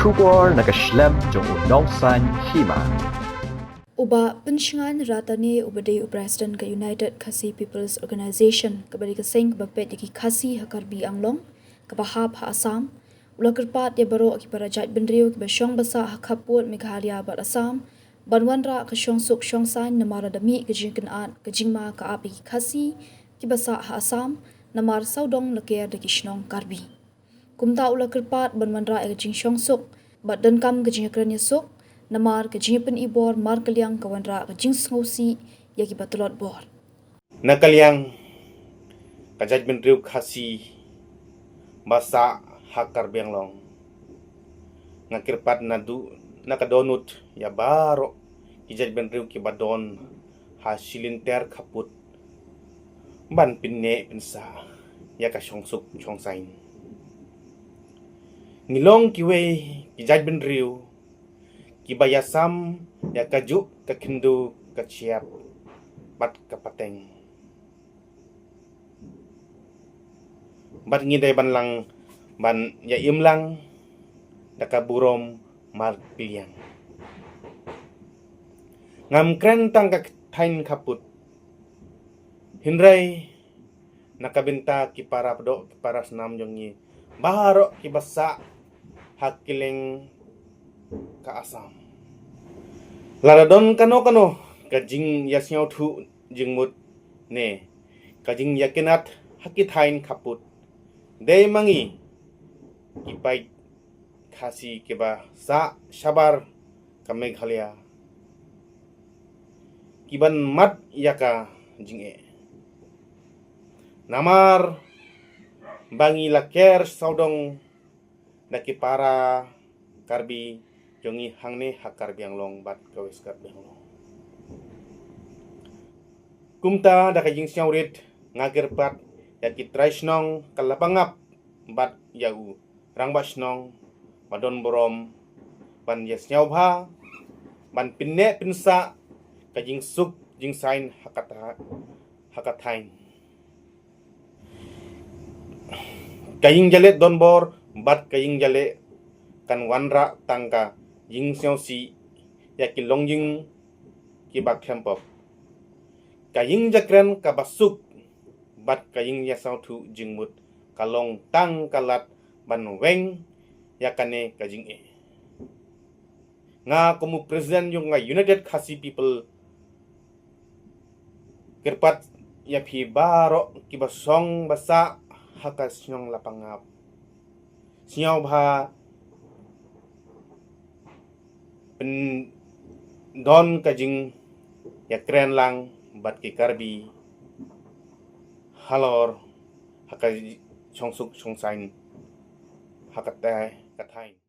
Shubor nakaslem jong unongsan hima. Uba penshingan ratane ubade President ke United Khasi People's Organization kabari keseng bapet yaki khasi hakarbi anglong kabahap ha Assam ula kerpat ya baro ki parajat bendriu ki basyong basa hakaput Meghalaya bat Assam banwanra ke syong suk syong san namara dami ke jingkenat ke jingma ka api khasi ki basa ha Assam namar saudong leker de kishnong karbi kumta ula kerpat banwanra ke jing syong suk bat denkam ke jingkranya suk namar ke jingpen ibor mar kaliang kawanra ke jing ngosi yaki batulot bor Nakaliang kajat bendriu khasi basa hakar bianglong ngakirpat nadu nakadonut ya baro kijat bendriu ki badon hasilinter kaput ban pinne pinsa ya ka syongsuk syongsain ngilong kiwe kijat bendriu kibayasam ya kaju kakindu kaciap bat kapateng bat ngidai ban lang ban ya imlang nakaburom mar piliang ngam kren tang ka tain kaput hindrai nakabenta ki para pdo ki para senam jongi baharo ki basa hakileng ka Assam laradon kano kajing yasnyau thu jingmut ne kajing yakinat hakithain kaput dei mangi kipai khasi keba sa shabar ka Meghalaya kiban mat yaka jinge namar bangi laker saudong daki para karbi jongi hangne hakar bianglong bat kawes kar bianglong kumta daka jing syaurit ngagir pat yaki traisnong kalapangap bat yau rangbasnong badon borom ban yasnyau bha ban pinne pinsa kajing suk jing sain hakathain kaying jale don bor bat kaying jale kan wanra tangka jing si yaki longjing ki bak thempop kaying jakren ka basuk bat kaying yasau thu jingmut kalong tang kalat ban weng yakane kajing nga komu president yung nga United Khasi People kirpat yapi baro kibasong basa hakas nyong lapangap sinyaw bha pen don kajing yakren lang bat ki karbi halor hakai chongsuk chongsain hakatay kathain